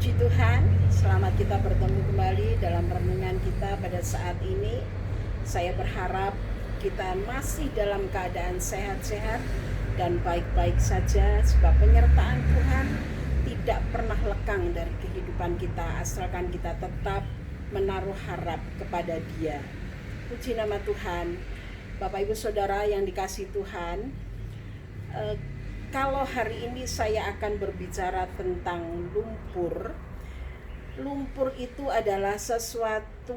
Puji Tuhan, selamat kita bertemu kembali dalam renungan kita pada saat ini. Saya berharap kita masih dalam keadaan sehat-sehat dan baik-baik saja, sebab penyertaan Tuhan tidak pernah lekang dari kehidupan kita asalkan kita tetap menaruh harap kepada Dia. Puji nama Tuhan. Bapak Ibu Saudara yang dikasihi Tuhan, kalau hari ini saya akan berbicara tentang lumpur. Lumpur itu adalah sesuatu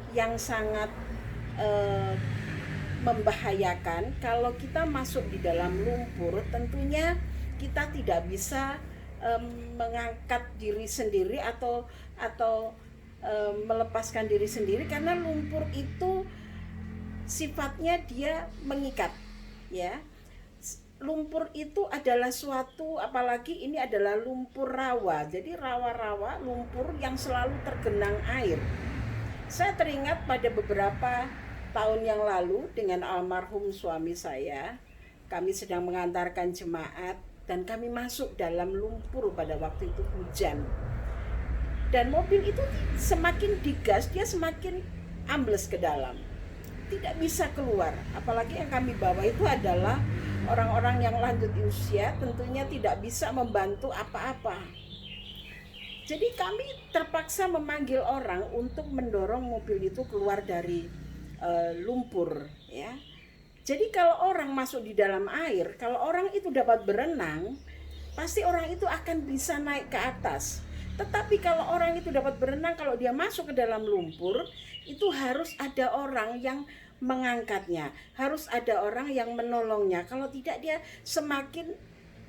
yang sangat membahayakan. Kalau kita masuk di dalam lumpur, tentunya kita tidak bisa mengangkat diri sendiri atau melepaskan diri sendiri, karena lumpur itu sifatnya dia mengikat, ya. Lumpur itu adalah suatu, apalagi ini adalah lumpur rawa. Jadi rawa-rawa, lumpur yang selalu tergenang air. Saya teringat pada beberapa tahun yang lalu dengan almarhum suami saya, kami sedang mengantarkan jemaat dan kami masuk dalam lumpur pada waktu itu hujan. Dan mobil itu semakin digas, dia semakin ambles ke dalam. Tidak bisa keluar, apalagi yang kami bawa itu adalah orang-orang yang lanjut usia, tentunya tidak bisa membantu apa-apa. Jadi kami terpaksa memanggil orang untuk mendorong mobil itu keluar dari lumpur, ya. Jadi kalau orang masuk di dalam air, kalau orang itu dapat berenang, pasti orang itu akan bisa naik ke atas. Tetapi kalau orang itu dapat berenang, kalau dia masuk ke dalam lumpur, itu harus ada orang yang mengangkatnya, harus ada orang yang menolongnya. Kalau tidak, dia semakin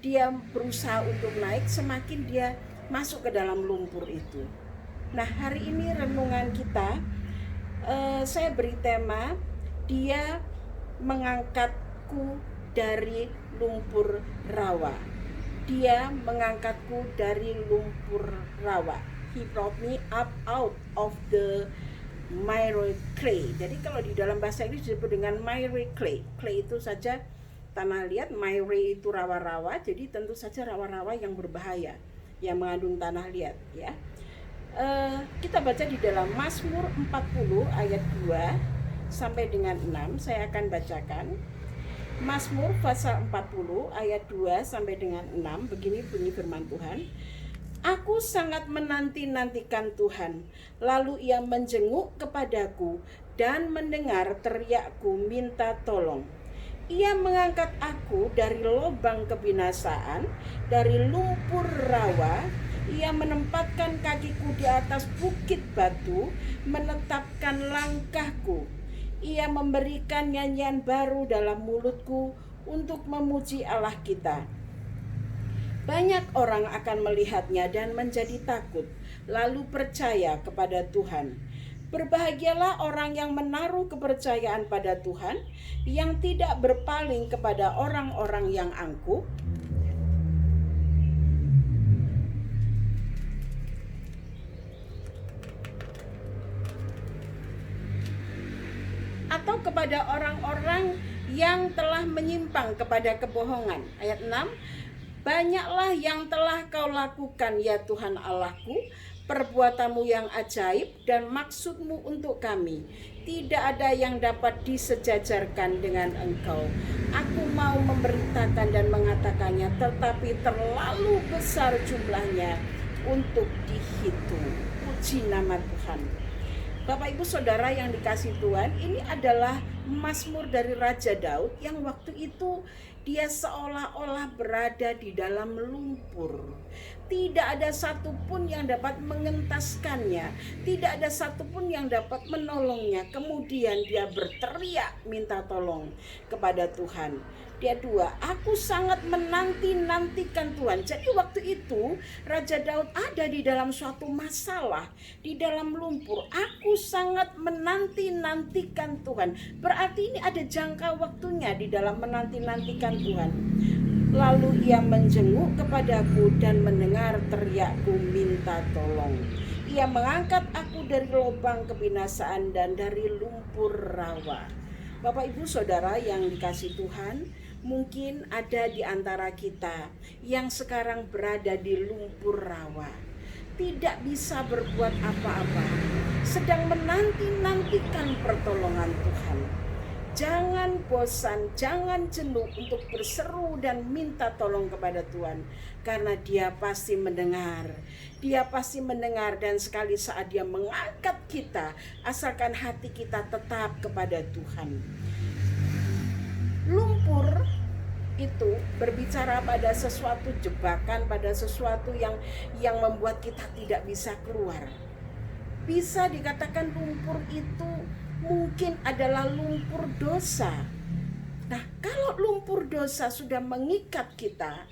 dia berusaha untuk naik, semakin dia masuk ke dalam lumpur itu. Nah, hari ini renungan kita, saya beri tema, dia mengangkatku dari lumpur rawa. Dia mengangkatku dari lumpur rawa. He brought me up out of the miry clay. Jadi kalau di dalam bahasa Inggris disebut dengan miry clay. Clay itu saja tanah liat, miry itu rawa-rawa. Jadi tentu saja rawa-rawa yang berbahaya, yang mengandung tanah liat, ya. Kita baca di dalam Mazmur 40 ayat 2 sampai dengan 6. Saya akan bacakan. Mazmur pasal 40 ayat 2 sampai dengan 6. Begini bunyi firman Tuhan. Aku sangat menanti-nantikan Tuhan, lalu Ia menjenguk kepadaku dan mendengar teriakku minta tolong. Ia mengangkat aku dari lubang kebinasaan, dari lumpur rawa. Ia menempatkan kakiku di atas bukit batu, menetapkan langkahku. Ia memberikan nyanyian baru dalam mulutku untuk memuji Allah kita. Banyak orang akan melihatnya dan menjadi takut, lalu percaya kepada Tuhan. Berbahagialah orang yang menaruh kepercayaan pada Tuhan, yang tidak berpaling kepada orang-orang yang angkuh, atau kepada orang-orang yang telah menyimpang kepada kebohongan. Ayat 6. Banyaklah yang telah kau lakukan, ya Tuhan Allahku, perbuatanmu yang ajaib dan maksudmu untuk kami. Tidak ada yang dapat disejajarkan dengan Engkau. Aku mau memberitakan dan mengatakannya, tetapi terlalu besar jumlahnya untuk dihitung. Puji nama Tuhan. Bapak Ibu Saudara yang dikasihi Tuhan, ini adalah Mazmur dari Raja Daud yang waktu itu dia seolah-olah berada di dalam lumpur. Tidak ada satupun yang dapat mengentaskannya, tidak ada satupun yang dapat menolongnya. Kemudian dia berteriak minta tolong kepada Tuhan. Dia aku sangat menanti-nantikan Tuhan. Jadi waktu itu Raja Daud ada di dalam suatu masalah, di dalam lumpur. Aku sangat menanti-nantikan Tuhan. Berarti ini ada jangka waktunya di dalam menanti-nantikan Tuhan. Lalu Ia menjenguk kepadaku dan mendengar teriakku minta tolong. Ia mengangkat aku dari lubang kebinasaan dan dari lumpur rawa. Bapak Ibu Saudara yang dikasihi Tuhan, mungkin ada di antara kita yang sekarang berada di lumpur rawa. tidak bisa berbuat apa-apa, sedang menanti-nantikan pertolongan Tuhan. Jangan bosan, jangan jenuh untuk berseru dan minta tolong kepada Tuhan. Karena Dia pasti mendengar. Dia pasti mendengar, dan sekali saat Dia mengangkat kita, asalkan hati kita tetap kepada Tuhan. Lumpur itu berbicara pada sesuatu jebakan, pada sesuatu yang membuat kita tidak bisa keluar. Bisa dikatakan lumpur itu mungkin adalah lumpur dosa. Nah, kalau lumpur dosa sudah mengikat kita,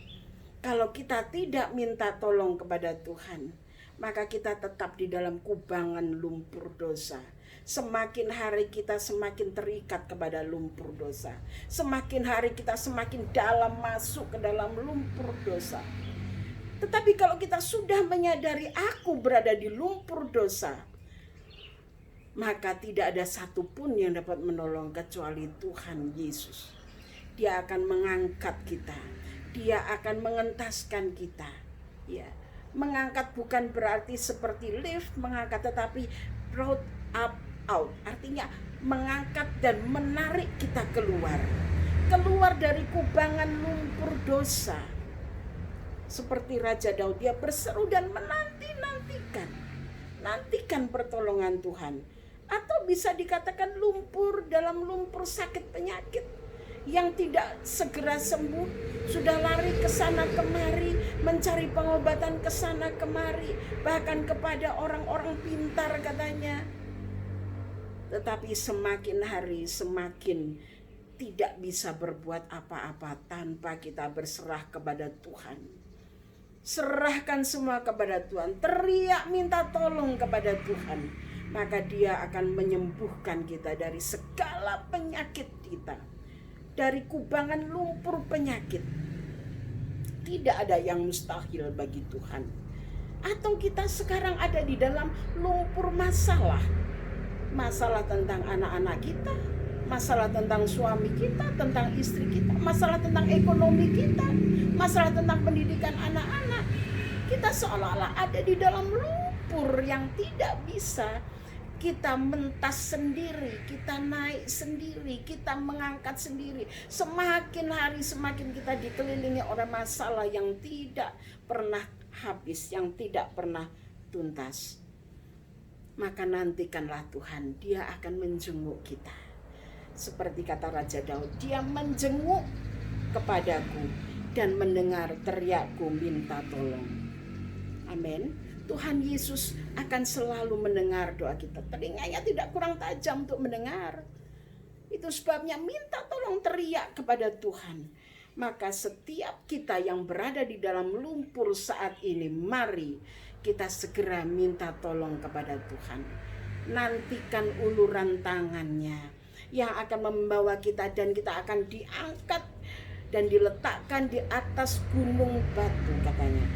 kalau kita tidak minta tolong kepada Tuhan, maka kita tetap di dalam kubangan lumpur dosa. Semakin hari kita semakin terikat kepada lumpur dosa. Semakin hari kita semakin dalam masuk ke dalam lumpur dosa. Tetapi kalau kita sudah menyadari aku berada di lumpur dosa, maka tidak ada satupun yang dapat menolong kecuali Tuhan Yesus. Dia akan mengangkat kita. Dia akan mengentaskan kita. Ya, mengangkat bukan berarti seperti lift mengangkat, tetapi brought up out. Artinya mengangkat dan menarik kita keluar. Keluar dari kubangan lumpur dosa. Seperti Raja Daud, dia berseru dan nantikan pertolongan Tuhan. Atau bisa dikatakan lumpur dalam lumpur sakit penyakit yang tidak segera sembuh, sudah lari ke sana kemari, mencari pengobatan ke sana kemari, bahkan kepada orang-orang pintar katanya. Tetapi semakin hari semakin tidak bisa berbuat apa-apa tanpa kita berserah kepada Tuhan. Serahkan semua kepada Tuhan, teriak minta tolong kepada Tuhan. Maka Dia akan menyembuhkan kita dari segala penyakit kita. Dari kubangan lumpur penyakit. Tidak ada yang mustahil bagi Tuhan. Atau kita sekarang ada di dalam lumpur masalah. Masalah tentang anak-anak kita, masalah tentang suami kita, tentang istri kita, masalah tentang ekonomi kita, masalah tentang pendidikan anak-anak. Kita seolah-olah ada di dalam lumpur yang tidak bisa kita mentas sendiri, kita naik sendiri, kita mengangkat sendiri. Semakin hari semakin kita dikelilingi oleh masalah yang tidak pernah habis, yang tidak pernah tuntas. Maka nantikanlah Tuhan, Dia akan menjenguk kita. Seperti kata Raja Daud, Dia menjenguk kepadaku dan mendengar teriakku minta tolong. Amin. Tuhan Yesus akan selalu mendengar doa kita. Telinganya tidak kurang tajam untuk mendengar. Itu sebabnya minta tolong, teriak kepada Tuhan. Maka setiap kita yang berada di dalam lumpur saat ini, mari kita segera minta tolong kepada Tuhan. Nantikan uluran tangannya yang akan membawa kita, dan kita akan diangkat dan diletakkan di atas gunung batu katanya.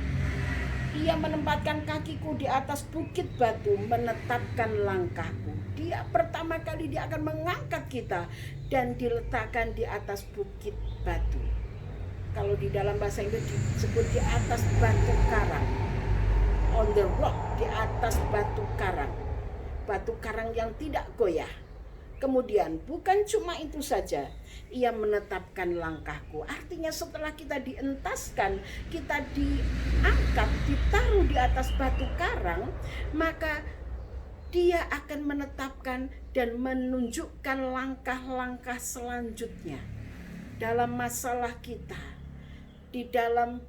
Ia menempatkan kakiku di atas bukit batu, menetapkan langkahku. Dia pertama kali Dia akan mengangkat kita dan diletakkan di atas bukit batu. Kalau di dalam bahasa Inggris disebut di atas batu karang. On the rock, di atas batu karang. Batu karang yang tidak goyah. Kemudian bukan cuma itu saja, Ia menetapkan langkahku. Artinya setelah kita dientaskan, kita diangkat, ditaruh di atas batu karang, maka Dia akan menetapkan dan menunjukkan langkah-langkah selanjutnya dalam masalah kita, di dalam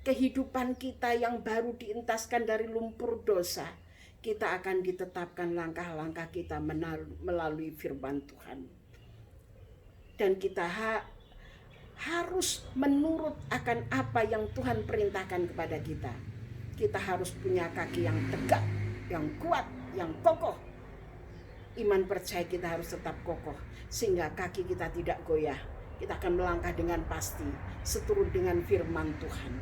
kehidupan kita yang baru dientaskan dari lumpur dosa. Kita akan ditetapkan langkah-langkah kita melalui firman Tuhan. Dan kita harus menurut akan apa yang Tuhan perintahkan kepada kita. Kita harus punya kaki yang tegak, yang kuat, yang kokoh. Iman percaya kita harus tetap kokoh, sehingga kaki kita tidak goyah. Kita akan melangkah dengan pasti, seturut dengan firman Tuhan.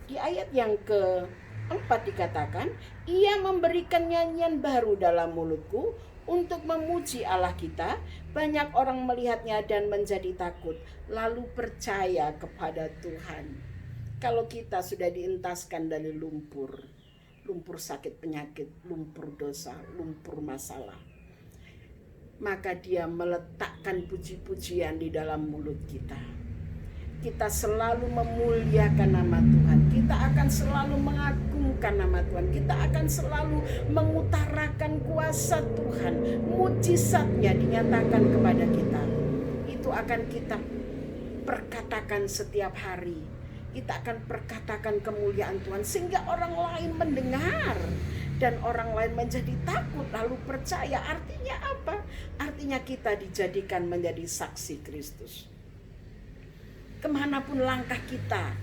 Di ayat yang ke-4 dikatakan, Ia memberikan nyanyian baru dalam mulutku untuk memuji Allah kita. Banyak orang melihatnya dan menjadi takut, lalu percaya kepada Tuhan. Kalau kita sudah dientaskan dari lumpur sakit penyakit, lumpur dosa, lumpur masalah, maka dia meletakkan puji-pujian di dalam mulut kita. Kita selalu memuliakan nama Tuhan. Kita akan selalu mengagungkan nama Tuhan. Kita akan selalu mengutarakan kuasa Tuhan. Mujizatnya dinyatakan kepada kita. Itu akan kita perkatakan setiap hari. Kita akan perkatakan kemuliaan Tuhan sehingga orang lain mendengar dan orang lain menjadi takut lalu percaya. Artinya apa? Artinya kita dijadikan menjadi saksi Kristus. Kemanapun langkah kita,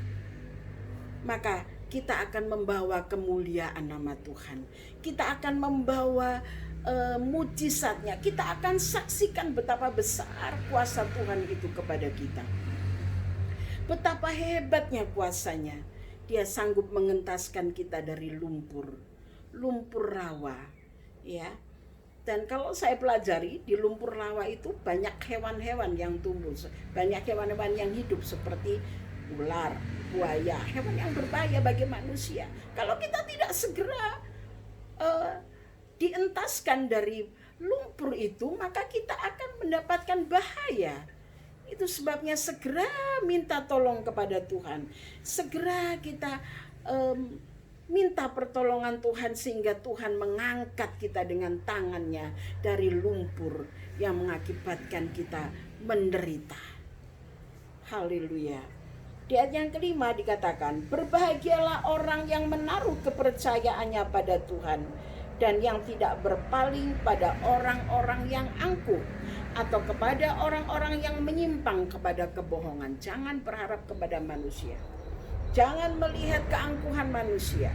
maka kita akan membawa kemuliaan nama Tuhan. Kita akan membawa mujizatnya. Kita akan saksikan betapa besar kuasa Tuhan itu kepada kita. Betapa hebatnya kuasanya. Dia sanggup mengentaskan kita dari lumpur rawa, ya. Dan kalau saya pelajari, di lumpur rawa itu banyak hewan-hewan yang tumbuh, banyak hewan-hewan yang hidup seperti ular, buaya, hewan yang berbahaya bagi manusia. Kalau kita tidak segera dientaskan dari lumpur itu, maka kita akan mendapatkan bahaya. Itu sebabnya segera minta tolong kepada Tuhan. Segera kita minta pertolongan Tuhan sehingga Tuhan mengangkat kita dengan tangannya dari lumpur yang mengakibatkan kita menderita. Haleluya. Di ayat yang kelima dikatakan, berbahagialah orang yang menaruh kepercayaannya pada Tuhan dan yang tidak berpaling pada orang-orang yang angkuh atau kepada orang-orang yang menyimpang kepada kebohongan. Jangan berharap kepada manusia. Jangan melihat keangkuhan manusia.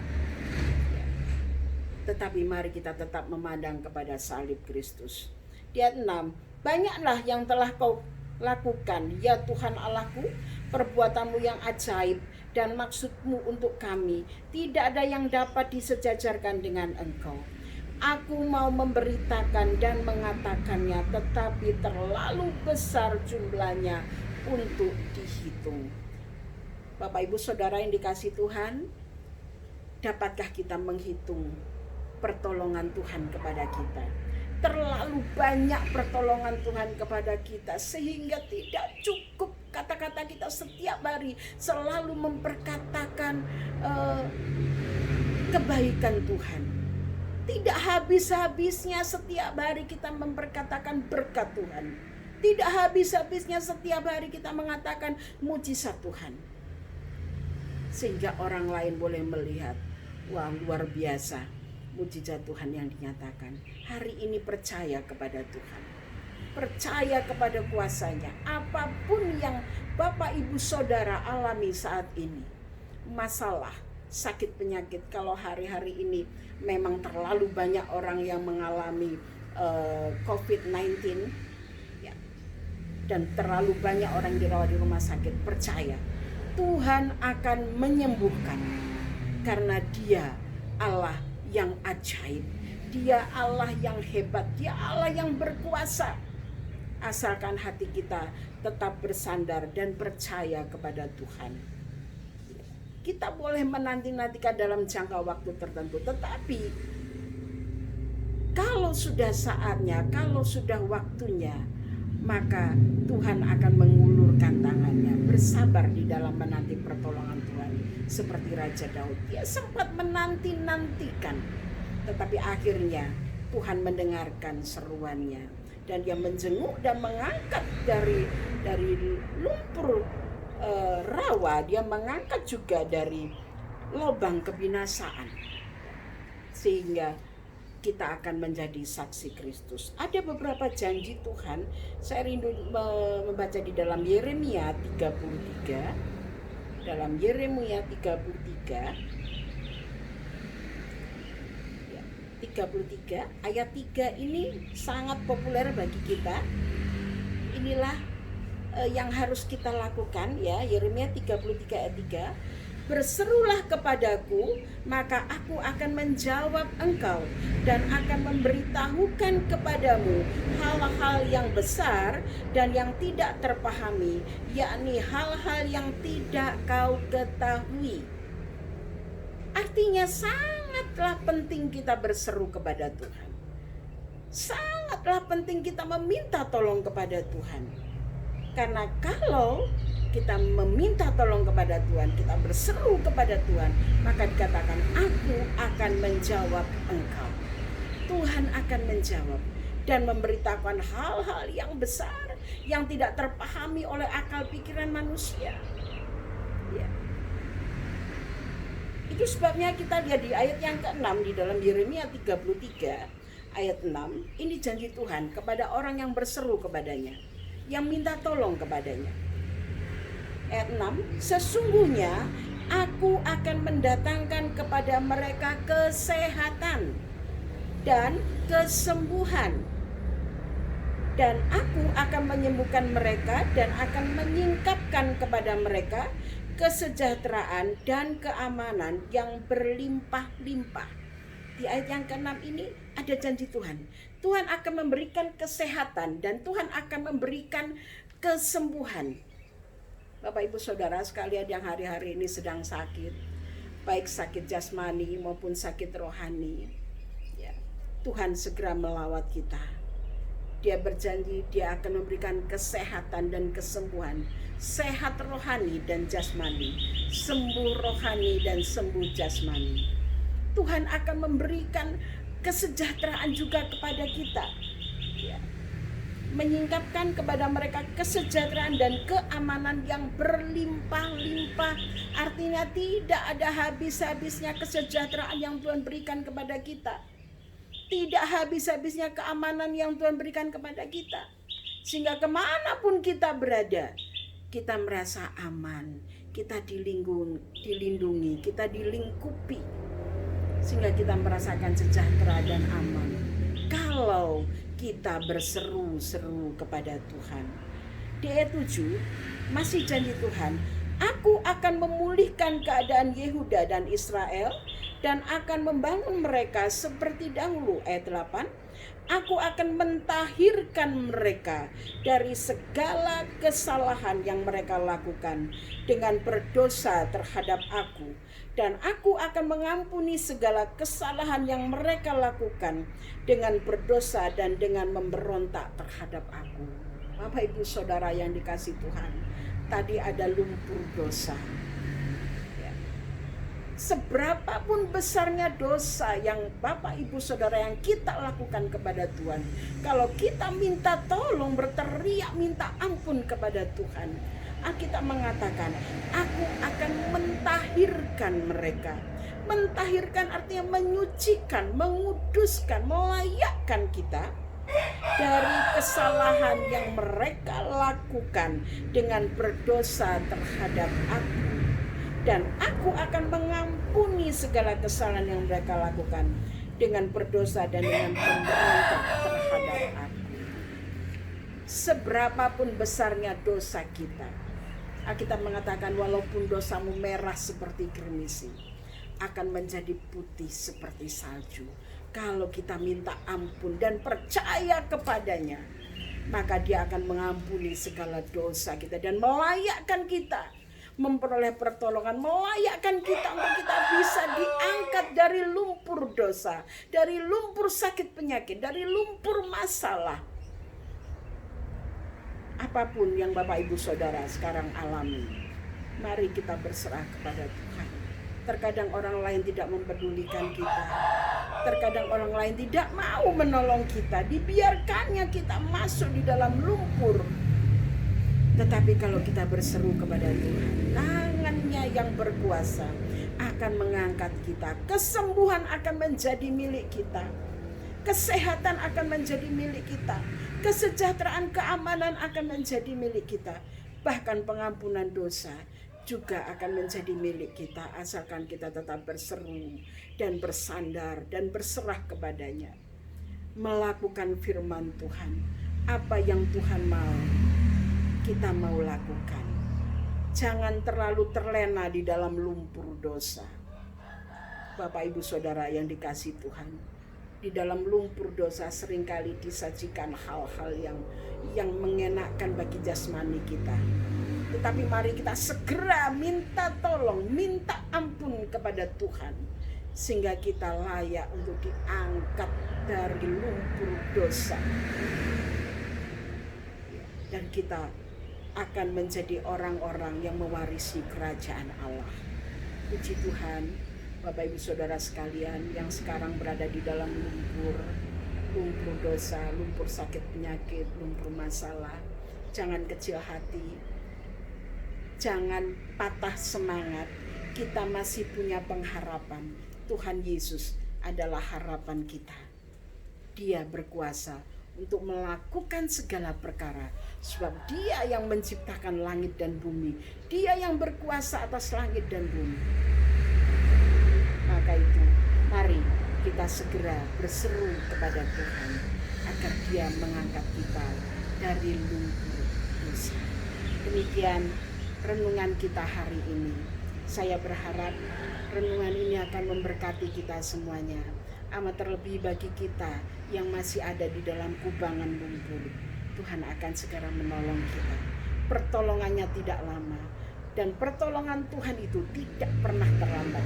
Tetapi mari kita tetap memandang kepada salib Kristus. Di ayat 6, banyaklah yang telah kau lakukan, ya Tuhan Allahku, perbuatanmu yang ajaib dan maksudmu untuk kami. Tidak ada yang dapat disejajarkan dengan Engkau. Aku mau memberitakan dan mengatakannya, tetapi terlalu besar jumlahnya untuk dihitung. Bapak Ibu Saudara yang dikasihi Tuhan, dapatkah kita menghitung pertolongan Tuhan kepada kita? Terlalu banyak pertolongan Tuhan kepada kita sehingga tidak cukup kata-kata kita setiap hari selalu memperkatakan kebaikan Tuhan. Tidak habis-habisnya setiap hari kita memperkatakan berkat Tuhan. Tidak habis-habisnya setiap hari kita mengatakan mujizat Tuhan. Sehingga orang lain boleh melihat, wah luar biasa mujizat Tuhan yang dinyatakan. Hari ini percaya kepada Tuhan. Percaya kepada kuasanya. Apapun yang Bapak Ibu Saudara alami saat ini. Masalah, sakit penyakit. Kalau hari-hari ini memang terlalu banyak orang yang mengalami COVID-19. Ya, dan terlalu banyak orang dirawat di rumah sakit. Percaya. Tuhan akan menyembuhkan karena Dia Allah yang ajaib, Dia Allah yang hebat, Dia Allah yang berkuasa. Asalkan hati kita tetap bersandar dan percaya kepada Tuhan. Kita boleh menanti-nantikan dalam jangka waktu tertentu, tetapi kalau sudah saatnya, kalau sudah waktunya, maka Tuhan akan mengulurkan tangannya, bersabar di dalam menanti pertolongan Tuhan. Seperti Raja Daud, dia sempat menanti-nantikan, tetapi akhirnya Tuhan mendengarkan seruannya dan dia menjenguk dan mengangkat dari lumpur rawa, dia mengangkat juga dari lubang kebinasaan, sehingga kita akan menjadi saksi Kristus. Ada beberapa janji Tuhan. Saya rindu membaca di dalam Yeremia 33. Dalam Yeremia 33 ayat 3 ini sangat populer bagi kita. Inilah yang harus kita lakukan, ya. Yeremia 33 ayat 3. Berserulah kepadaku, maka aku akan menjawab engkau dan akan memberitahukan kepadamu hal-hal yang besar dan yang tidak terpahami, yakni hal-hal yang tidak kau ketahui. Artinya sangatlah penting kita berseru kepada Tuhan. Sangatlah penting kita meminta tolong kepada Tuhan. Karena kalau kita meminta tolong kepada Tuhan, kita berseru kepada Tuhan, maka dikatakan aku akan menjawab engkau. Tuhan akan menjawab dan memberitakan hal-hal yang besar yang tidak terpahami oleh akal pikiran manusia. Ya. Itu sebabnya kita lihat di ayat yang ke-6 di dalam Yeremia 33 ayat 6, ini janji Tuhan kepada orang yang berseru kepadanya, yang minta tolong kepadanya. Ayat 6, sesungguhnya aku akan mendatangkan kepada mereka kesehatan dan kesembuhan, dan aku akan menyembuhkan mereka dan akan menyingkapkan kepada mereka kesejahteraan dan keamanan yang berlimpah-limpah. Di ayat yang ke-6 ini ada janji Tuhan. Tuhan akan memberikan kesehatan dan Tuhan akan memberikan kesembuhan. Bapak Ibu Saudara sekalian yang hari-hari ini sedang sakit, baik sakit jasmani maupun sakit rohani, ya, Tuhan segera melawat kita. Dia berjanji dia akan memberikan kesehatan dan kesembuhan, sehat rohani dan jasmani, sembuh rohani dan sembuh jasmani. Tuhan akan memberikan kesejahteraan juga kepada kita, ya, menyingkapkan kepada mereka kesejahteraan dan keamanan yang berlimpah-limpah. Artinya tidak ada habis-habisnya kesejahteraan yang Tuhan berikan kepada kita, tidak habis-habisnya keamanan yang Tuhan berikan kepada kita, sehingga kemanapun kita berada, kita merasa aman, kita dilindungi, kita dilingkupi, sehingga kita merasakan sejahtera dan aman kalau kita berseru-seru kepada Tuhan. Di ayat 7 masih janji Tuhan, aku akan memulihkan keadaan Yehuda dan Israel dan akan membangun mereka seperti dahulu. Ayat 8, aku akan mentahirkan mereka dari segala kesalahan yang mereka lakukan dengan berdosa terhadap aku, dan aku akan mengampuni segala kesalahan yang mereka lakukan dengan berdosa dan dengan memberontak terhadap aku. Bapak Ibu Saudara yang dikasihi Tuhan, tadi ada lumpur dosa. Ya. Seberapapun besarnya dosa yang Bapak Ibu Saudara yang kita lakukan kepada Tuhan, kalau kita minta tolong, berteriak minta ampun kepada Tuhan, Alkitab mengatakan, aku akan mentahirkan mereka. Mentahirkan artinya menyucikan, menguduskan, melayakkan kita dari kesalahan yang mereka lakukan dengan berdosa terhadap aku. Dan aku akan mengampuni segala kesalahan yang mereka lakukan dengan berdosa dan dengan pemberontak terhadap aku. Seberapapun besarnya dosa kita, Alkitab mengatakan walaupun dosamu merah seperti gerimis, akan menjadi putih seperti salju. Kalau kita minta ampun dan percaya kepadanya, maka dia akan mengampuni segala dosa kita dan melayakkan kita memperoleh pertolongan, melayakkan kita untuk kita bisa diangkat dari lumpur dosa, dari lumpur sakit penyakit, dari lumpur masalah. Apapun yang Bapak Ibu Saudara sekarang alami, mari kita berserah kepada Tuhan. Terkadang orang lain tidak mempedulikan kita, terkadang orang lain tidak mau menolong kita, dibiarkannya kita masuk di dalam lumpur. Tetapi kalau kita berseru kepada Tuhan, tangannya yang berkuasa akan mengangkat kita. Kesembuhan akan menjadi milik kita, kesehatan akan menjadi milik kita, kesejahteraan, keamanan akan menjadi milik kita. Bahkan pengampunan dosa juga akan menjadi milik kita, asalkan kita tetap berseru dan bersandar dan berserah kepadanya, melakukan firman Tuhan. Apa yang Tuhan mau, kita mau lakukan. Jangan terlalu terlena di dalam lumpur dosa. Bapak Ibu Saudara yang dikasihi Tuhan, di dalam lumpur dosa seringkali disajikan hal-hal yang mengenakkan bagi jasmani kita. Tetapi mari kita segera minta tolong, minta ampun kepada Tuhan, sehingga kita layak untuk diangkat dari lumpur dosa. Dan kita akan menjadi orang-orang yang mewarisi kerajaan Allah. Puji Tuhan, Bapak Ibu Saudara sekalian yang sekarang berada di dalam lumpur dosa, lumpur sakit penyakit, lumpur masalah. Jangan kecil hati, jangan patah semangat. Kita masih punya pengharapan. Tuhan Yesus adalah harapan kita. Dia berkuasa untuk melakukan segala perkara, sebab Dia yang menciptakan langit dan bumi. Dia yang berkuasa atas langit dan bumi. Maka itu, mari kita segera berseru kepada Tuhan agar Dia mengangkat kita dari lumpur dosa. Demikian renungan kita hari ini. Saya berharap renungan ini akan memberkati kita semuanya. Amat terlebih bagi kita yang masih ada di dalam kubangan lumpur, Tuhan akan segera menolong kita. Pertolongannya tidak lama, dan pertolongan Tuhan itu tidak pernah terlambat.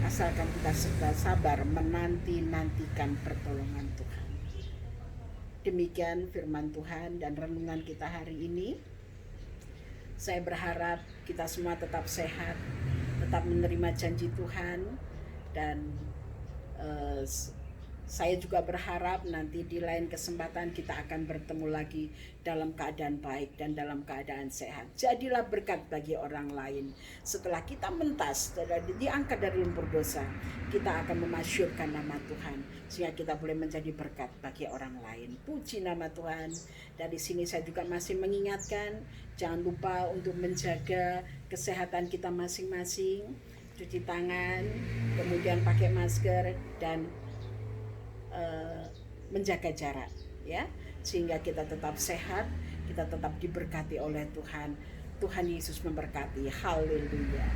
Asalkan kita sabar menanti-nantikan pertolongan Tuhan. Demikian firman Tuhan dan renungan kita hari ini. Saya berharap kita semua tetap sehat, tetap menerima janji Tuhan, dan saya juga berharap nanti di lain kesempatan kita akan bertemu lagi dalam keadaan baik dan dalam keadaan sehat. Jadilah berkat bagi orang lain. Setelah kita mentas, diangkat dari lumpur dosa, kita akan memasyurkan nama Tuhan, sehingga kita boleh menjadi berkat bagi orang lain. Puji nama Tuhan. Dari sini saya juga masih mengingatkan, jangan lupa untuk menjaga kesehatan kita masing-masing. Cuci tangan, kemudian pakai masker, dan menjaga jarak, ya, sehingga kita tetap sehat, kita tetap diberkati oleh Tuhan. Tuhan Yesus memberkati. Haleluya.